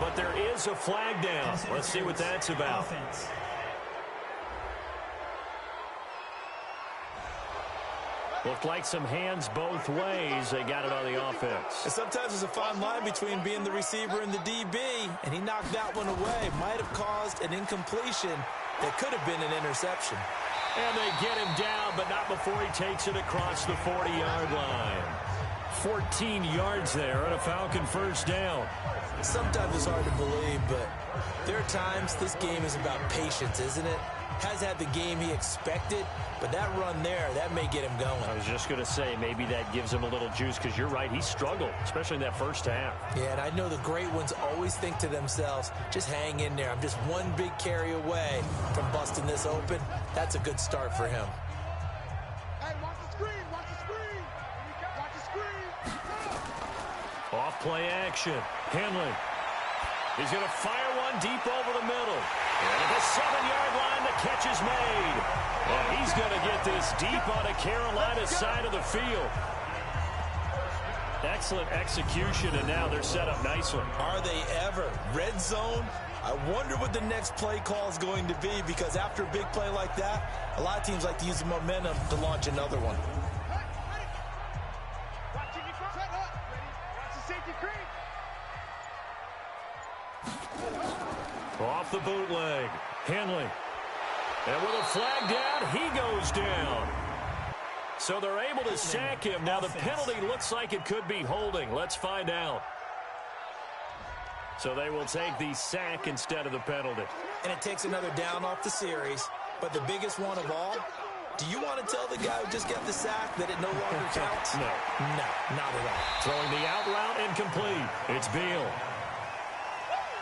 But there is a flag down. Let's see what that's about. Looked like some hands both ways. They got it on the offense. And sometimes there's a fine line between being the receiver and the DB, and he knocked that one away. Might have caused an incompletion that could have been an interception. And they get him down, but not before he takes it across the 40-yard line. 14 yards there and a Falcon first down. Sometimes it's hard to believe, but there are times this game is about patience, isn't it? Has had the game he expected, but that run there, that may get him going. I was just going to say, maybe that gives him a little juice, because you're right, he struggled, especially in that first half. Yeah, and I know the great ones always think to themselves, just hang in there. I'm just one big carry away from busting this open. That's a good start for him. Hey, watch the screen, watch the screen. Watch the screen. Off play action. Henley. He's going to fire one deep over the middle. And at the 7-yard line, the catch is made. And he's going to get this deep on the Carolina side of the field. Excellent execution, and now they're set up nicely. Are they ever? Red zone? I wonder what the next play call is going to be, because after a big play like that, a lot of teams like to use the momentum to launch another one. Off the bootleg. Henley. And with a flag down, he goes down. So they're able to sack him. Now the penalty looks like it could be holding. Let's find out. So they will take the sack instead of the penalty. And it takes another down off the series. But the biggest one of all, do you want to tell the guy who just got the sack that it no longer counts? No. No, not at all. Throwing the out route incomplete. It's Beal.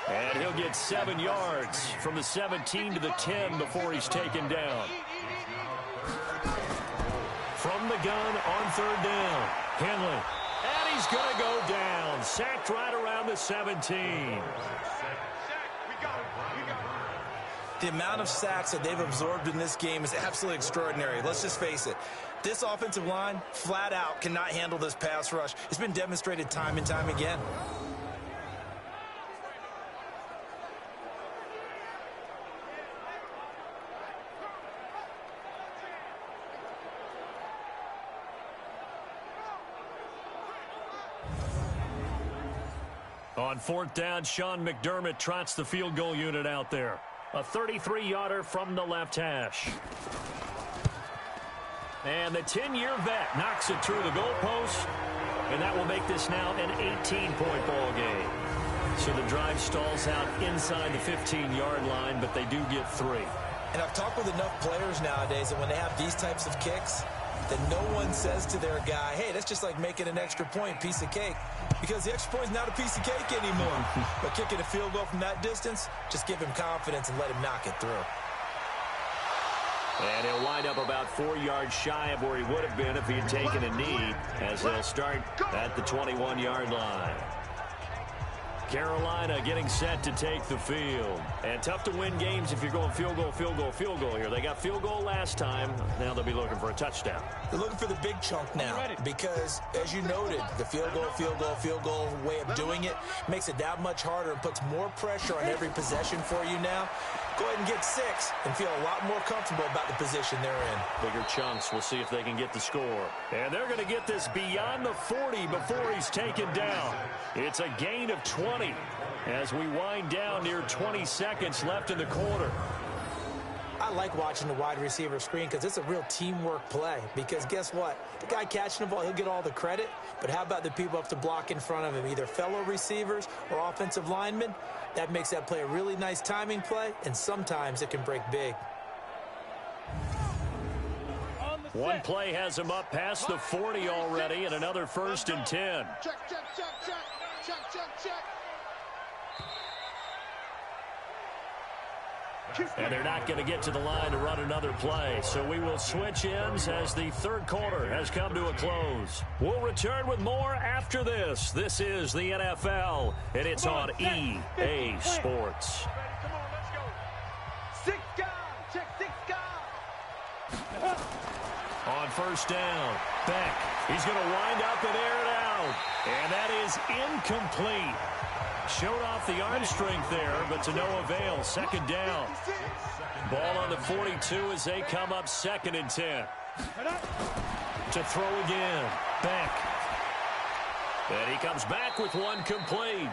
And he'll get 7 yards from the 17 to the 10 before he's taken down. From the gun on third down. Henley. And he's going to go down. Sacked right around the 17. The amount of sacks that they've absorbed in this game is absolutely extraordinary. Let's just face it. This offensive line, flat out, cannot handle this pass rush. It's been demonstrated time and time again. On fourth down, Sean McDermott trots the field goal unit out there. A 33-yarder from the left hash. And the 10-year vet knocks it through the goalpost. And that will make this now an 18-point ball game. So the drive stalls out inside the 15-yard line, but they do get 3. And I've talked with enough players nowadays that when they have these types of kicks, that no one says to their guy, hey, that's just like making an extra point, piece of cake. Because the extra point is not a piece of cake anymore. But kicking a field goal from that distance, just give him confidence and let him knock it through. And he'll wind up about 4 yards shy of where he would have been if he had taken a knee, as they'll start at the 21-yard line. Carolina getting set to take the field. And tough to win games if you're going field goal, field goal, field goal here. They got field goal last time. Now they'll be looking for a touchdown. They're looking for the big chunk now because, as you noted, the field goal way of doing it makes it that much harder and puts more pressure on every possession for you now. Go ahead and get 6 and feel a lot more comfortable about the position they're in. Bigger chunks. We'll see if they can get the score. And they're going to get this beyond the 40 before he's taken down. It's a gain of 20 as we wind down near 20 seconds left in the quarter. I like watching the wide receiver screen because it's a real teamwork play. Because guess what? The guy catching the ball, he'll get all the credit. But how about the people up to block in front of him, either fellow receivers or offensive linemen? That makes that play a really nice timing play, and sometimes it can break big. One play has him up past the 40 already, and another 1st and 10. Check. And they're not going to get to the line to run another play. So we will switch ends as the third quarter has come to a close. We'll return with more after this. This is the NFL, and it's on EA Sports. Come on, let's go. 6 guys. Check 6 guys. On first down, Beck. He's going to wind up and air it out. And that is incomplete. Showed off the arm strength there, but to no avail. 2nd down. Ball on the 42 as they come up 2nd and 10. To throw again. Beck. And he comes back with one complete.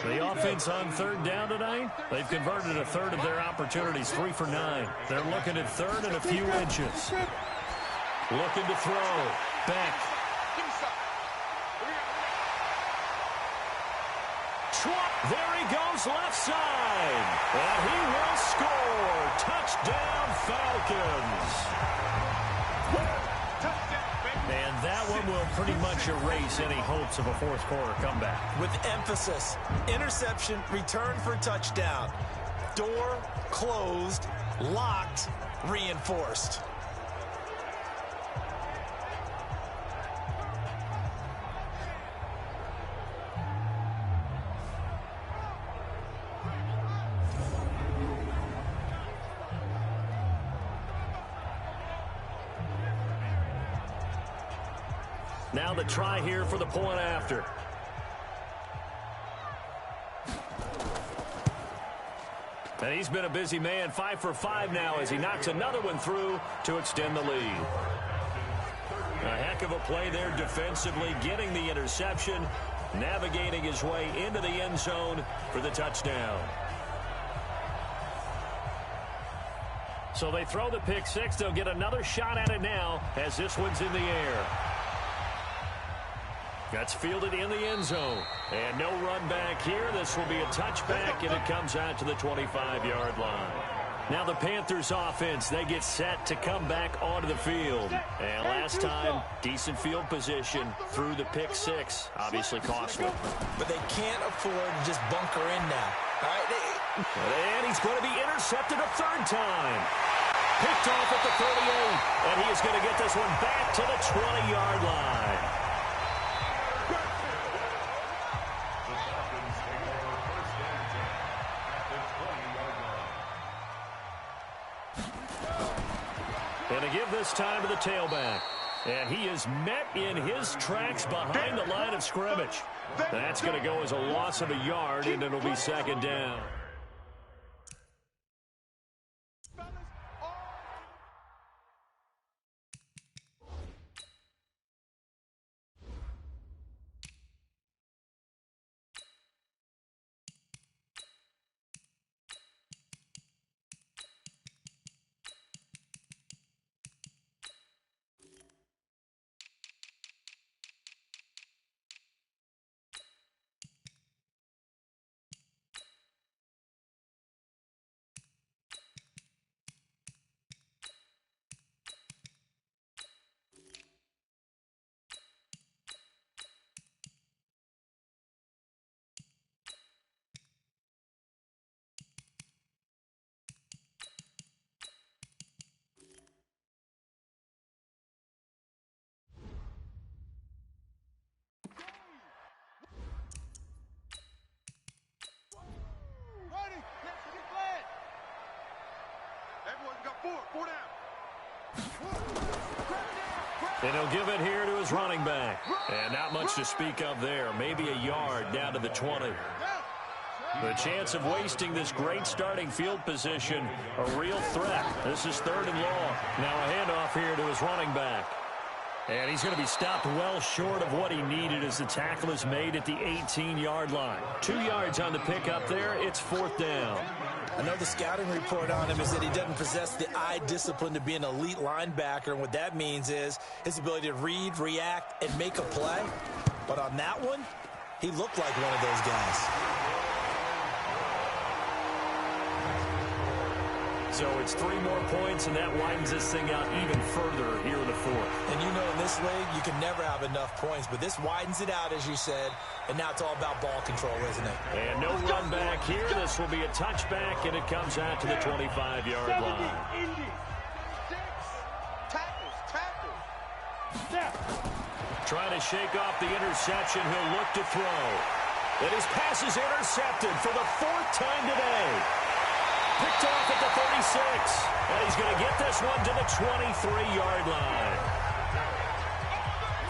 The offense on 3rd down tonight, they've converted a third of their opportunities, 3 for 9. They're looking at 3rd and a few inches. Looking to throw. Beck. There he goes left side. And he will score. Touchdown Falcons. And that one will pretty much erase any hopes of a 4th quarter comeback. With emphasis, interception, return for touchdown. Door closed, locked, reinforced. Now the try here for the point after. And he's been a busy man, 5 for 5 now as he knocks another one through to extend the lead. A heck of a play there defensively, getting the interception, navigating his way into the end zone for the touchdown. So they throw the pick 6. They'll get another shot at it now as this one's in the air. That's fielded in the end zone. And no run back here. This will be a touchback, and it comes out to the 25-yard line. Now the Panthers offense, they get set to come back onto the field. And last time, decent field position through the pick 6. Obviously costly. But they can't afford to just bunker in now. All right? And he's going to be intercepted a 3rd time. Picked off at the 38. And he is going to get this one back to the 20-yard line. And to give this time to the tailback. And he is met in his tracks behind the line of scrimmage. That's going to go as a loss of a yard, and it'll be 2nd down. And he'll give it here to his running back. And not much to speak of there. Maybe a yard down to the 20. The chance of wasting this great starting field position, a real threat. This is 3rd and long. Now a handoff here to his running back. And he's going to be stopped well short of what he needed as the tackle is made at the 18-yard line. 2 yards on the pickup there. It's 4th down. I know the scouting report on him is that he doesn't possess the eye discipline to be an elite linebacker. And what that means is his ability to read, react, and make a play. But on that one, he looked like one of those guys. So it's 3 more points, and that widens this thing out even further here in the 4th. And you know in this league, you can never have enough points, but this widens it out, as you said, and now it's all about ball control, isn't it? And no run back here. This will be a touchback, and it comes out to the 25-yard line. Trying to shake off the interception. He'll look to throw. And his pass is intercepted for the 4th time today. Picked off at the 36. And he's going to get this one to the 23-yard line.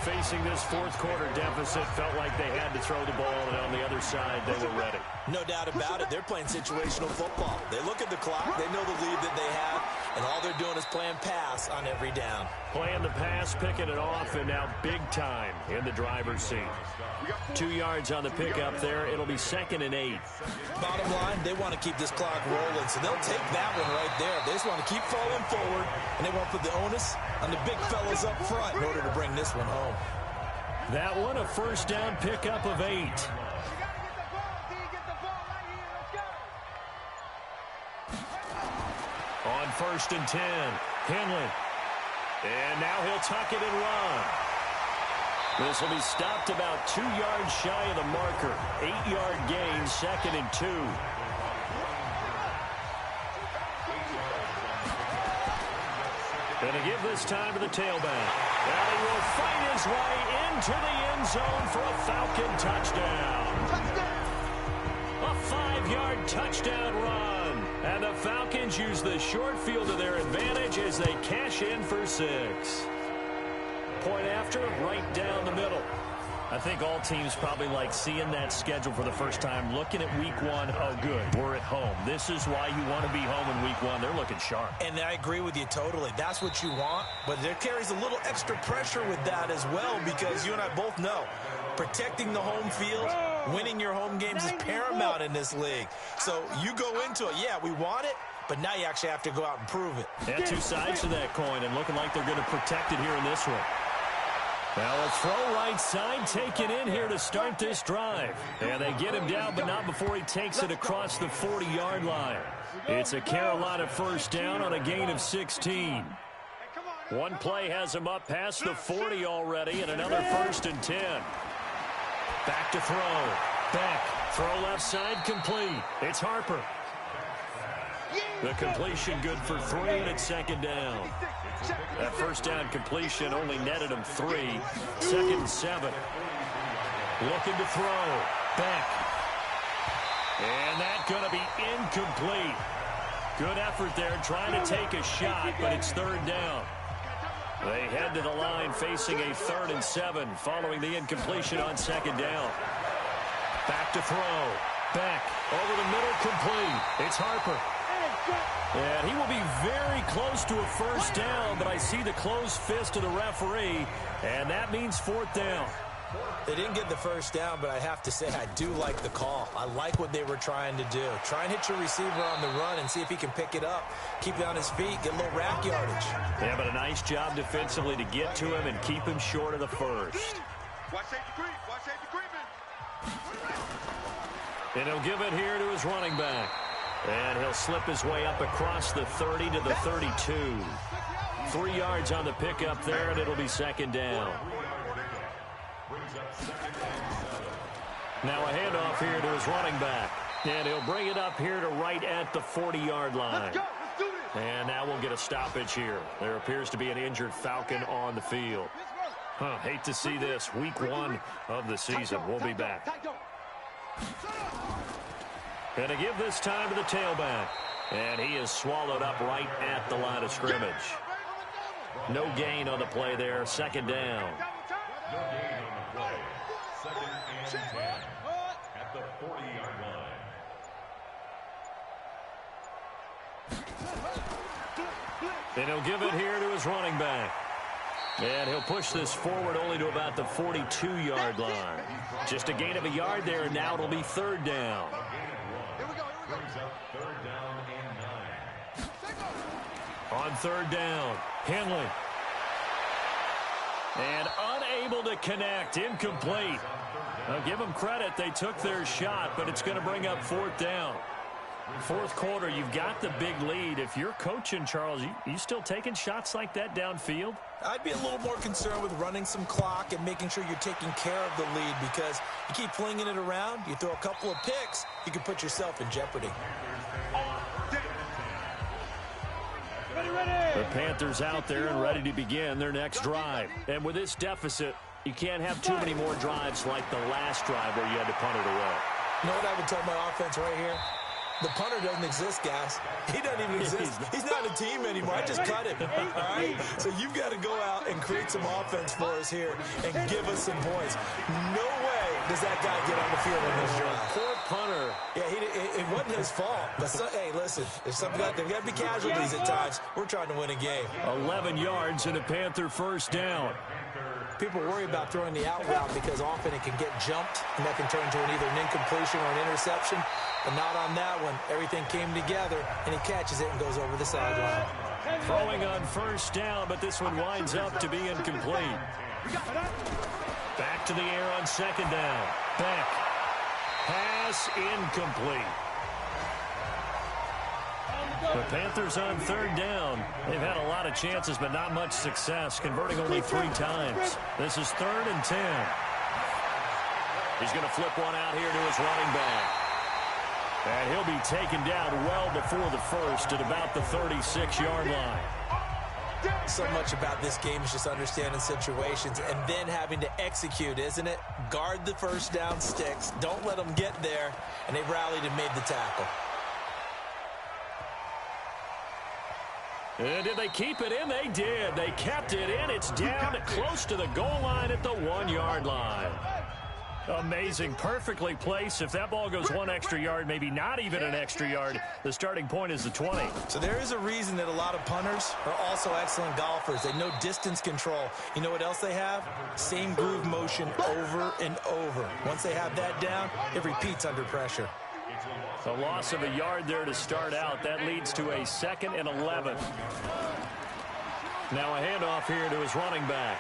Facing this 4th quarter deficit, felt like they had to throw the ball, and on the other side, they were ready. No doubt about it. They're playing situational football. They look at the clock. They know the lead that they have, and all they're doing is playing pass on every down. Playing the pass, picking it off, and now big time in the driver's seat. 2 yards on the pickup there. It'll be 2nd and 8. Bottom line, they want to keep this clock rolling, so they'll take that one right there. They just want to keep falling forward, and they want to put the onus on the big fellas up front in order to bring this one home. That one, a 1st down pickup of 8. On 1st and 10, Henley. And now he'll tuck it and run. This will be stopped about 2 yards shy of the marker. 8-yard gain, 2nd and 2. Going to give this time to the tailback. And he will fight his way into the end zone for a Falcon touchdown. A 5-yard touchdown run. And the Falcons use the short field to their advantage as they cash in for 6. Point after, right down the middle. I think all teams probably like seeing that schedule for the first time, looking at week 1. Oh, good, we're at home. This is why you want to be home in week 1. They're looking sharp. And I agree with you totally. That's what you want, but there carries a little extra pressure with that as well, because you and I both know protecting the home field, winning your home games is paramount in this league. So you go into it, yeah, we want it, but now you actually have to go out and prove it. Yeah, 2 sides to that coin, and looking like they're going to protect it here in this one. Now a throw right side taken in here to start this drive. And they get him down, but not before he takes it across the 40-yard line. It's a Carolina 1st down on a gain of 16. One play has him up past the 40 already, and another 1st and 10. Back to throw. Back. Throw left side complete. It's Harper. The completion good for 3, and it's 2nd down. That 1st down completion only netted him 3. 2nd and 7. Looking to throw. Back. And that's going to be incomplete. Good effort there trying to take a shot, but it's 3rd down. They head to the line facing a 3rd and 7 following the incompletion on 2nd down. Back to throw. Back. Over the middle, complete. It's Harper. And he will be very close to a 1st down, but I see the closed fist of the referee, and that means 4th down. They didn't get the 1st down, but I have to say I do like the call. I like what they were trying to do. Try and hit your receiver on the run and see if he can pick it up. Keep it on his feet, get a little rack yardage. Yeah, but a nice job defensively to get to him and keep him short of the 1st. Watch safety creep. Watch safety creeping. And he'll give it here to his running back. And he'll slip his way up across the 30 to the 32. 3 yards on the pickup there, and it'll be 2nd down. Now a handoff here to his running back. And he'll bring it up here to right at the 40-yard line. And now we'll get a stoppage here. There appears to be an injured Falcon on the field. Hate to see this. Week 1 of the season. We'll be back. Going to give this time to the tailback. And he is swallowed up right at the line of scrimmage. No gain on the play there. Second down. No gain on the play. Second and 10 at the 40-yard line. And he'll give it here to his running back. And he'll push this forward only to about the 42-yard line. Just a gain of a yard there, and now it'll be third down. Brings up third down and 9. On third down, Henley. And unable to connect, incomplete. I'll give them credit, they took their shot, but it's going to bring up fourth down. Fourth quarter, you've got the big lead. If you're coaching, Charles, you still taking shots like that downfield? I'd be a little more concerned with running some clock and making sure you're taking care of the lead, because you keep flinging it around, you throw a couple of picks, you can put yourself in jeopardy. The Panthers out there and ready to begin their next drive. And with this deficit, you can't have too many more drives like the last drive where you had to punt it away. You know what I would tell my offense right here? The punter doesn't exist, guys. He doesn't even exist. He's not a team anymore. I just cut him. All right? So you've got to go out and create some offense for us here and give us some points. No way does that guy get on the field in this drive. Poor punter. Yeah, it wasn't his fault. But, hey, listen, there's got to be casualties at times. We're trying to win a game. 11 yards and a Panther first down. People worry about throwing the out route because often it can get jumped, and that can turn into either an incompletion or an interception. But not on that one. Everything came together, and he catches it and goes over the sideline. Throwing on first down, but this one winds up to be incomplete. Back to the air on second down. Beck. Pass incomplete. The Panthers on third down. They've had a lot of chances, but not much success, converting only 3 times. This is 3rd and 10. He's going to flip one out here to his running back. And he'll be taken down well before the first at about the 36-yard line. So much about this game is just understanding situations and then having to execute, isn't it? Guard the first down sticks. Don't let them get there. And they rallied and made the tackle. And did they keep it in? They did. They kept it in. It's down close to the goal line at the 1-yard line. Amazing. Perfectly placed. If that ball goes 1 extra yard, maybe not even an extra yard, the starting point is the 20. So there is a reason that a lot of punters are also excellent golfers. They know distance control. You know what else they have? Same groove motion over and over. Once they have that down, it repeats under pressure. A loss of a yard there to start out. That leads to a 2nd and 11. Now a handoff here to his running back.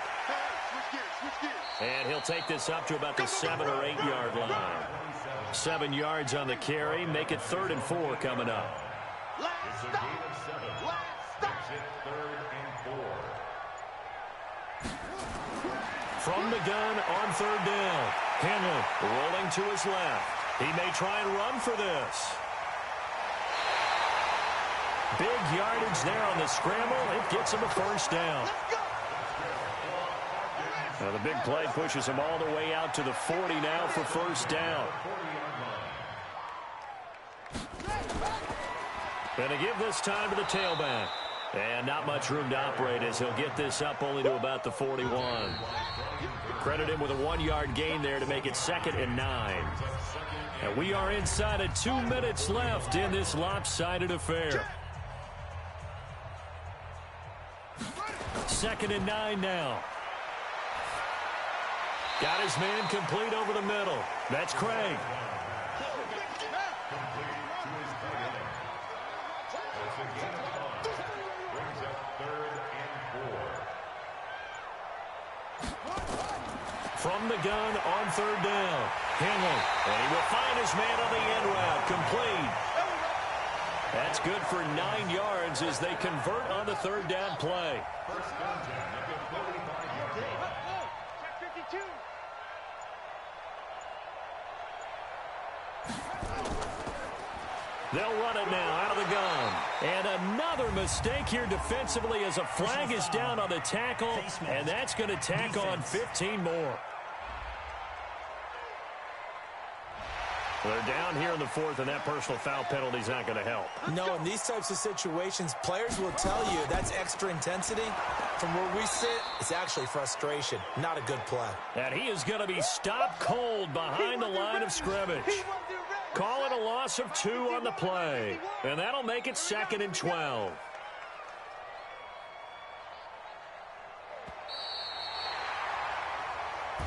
And he'll take this up to about the 7 or 8 yard line. 7 yards on the carry. Make it 3rd and 4 coming up. It's a gain of 7. Makes it 3rd and 4. From the gun on 3rd down. Henley rolling to his left. He may try and run for this. Big yardage there on the scramble. It gets him a first down. Now the big play pushes him all the way out to the 40 now for first down. Gonna give this time to the tailback. And not much room to operate as he'll get this up only to about the 41. Credit him with a 1-yard gain there to make it 2nd and 9. And we are inside of 2 minutes left in this lopsided affair. 2nd and 9 now. Got his man complete over the middle. That's Craig. From the gun on 3rd down. Henley. And he will find his man on the end route. Complete. That's good for 9 yards as they convert on the 3rd down play. First down, make it 45 yards. They'll run it now out of the gun. And another mistake here defensively as a flag is down on the tackle, and that's going to tack on 15 more. They're down here in the 4th, and that personal foul penalty is not going to help. No, in these types of situations, players will tell you that's extra intensity from where we sit, it's actually frustration, not a good play. And he is going to be stopped cold behind the line of scrimmage. Call it a loss of 2 on the play. And that'll make it 2nd and 12.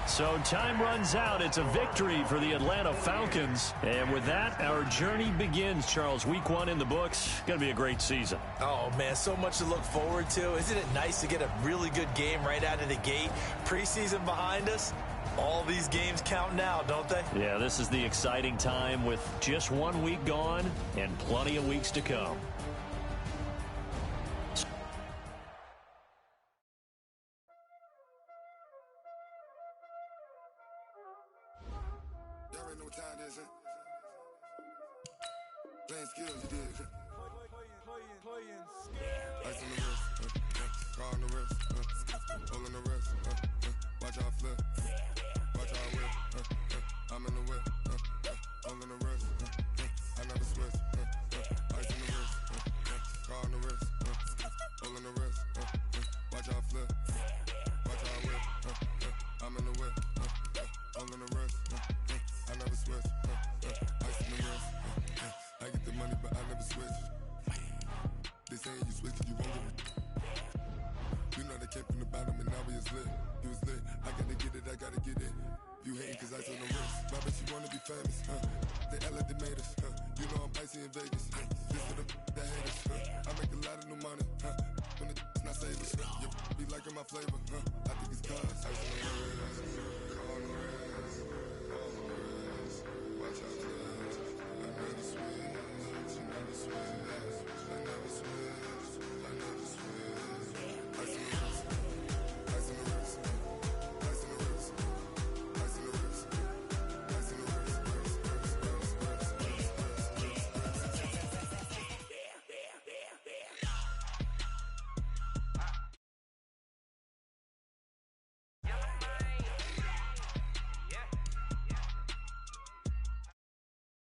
So time runs out. It's a victory for the Atlanta Falcons. And with that, our journey begins, Charles. Week 1 in the books. Going to be a great season. Oh, man, so much to look forward to. Isn't it nice to get a really good game right out of the gate? Preseason behind us. All these games count now, don't they? Yeah, this is the exciting time with just 1 week gone and plenty of weeks to come. Y'all already know what time it is, huh? Playing skills, you did. Playing skills. Ice on the wrist, car on the wrist, hole in the wrist, watch out flip, watch out whip, I'm in the whip, hole in the wrist, I never switch, ice on the wrist, car on the wrist, hole in the wrist, watch out flip, watch out whip, I'm in the whip, hole in the wrist, I never switch, ice in the wrist, I get the money but I never switch. They saying you switch, you won't get it. You know they came from the bottom and now we is lit. You was lit, I gotta get it, I gotta get it. You hating cause I told the wrist. My bitch, you wanna be famous, They act like they made us, You know I'm icy in Vegas, This for the that hate us, I make a lot of new money, When it's not savers, You be liking my flavor, I think it's cause ice on the wrist, car on the wrist, all on the wrist, watch out, I never switch, I never switch, I never switch.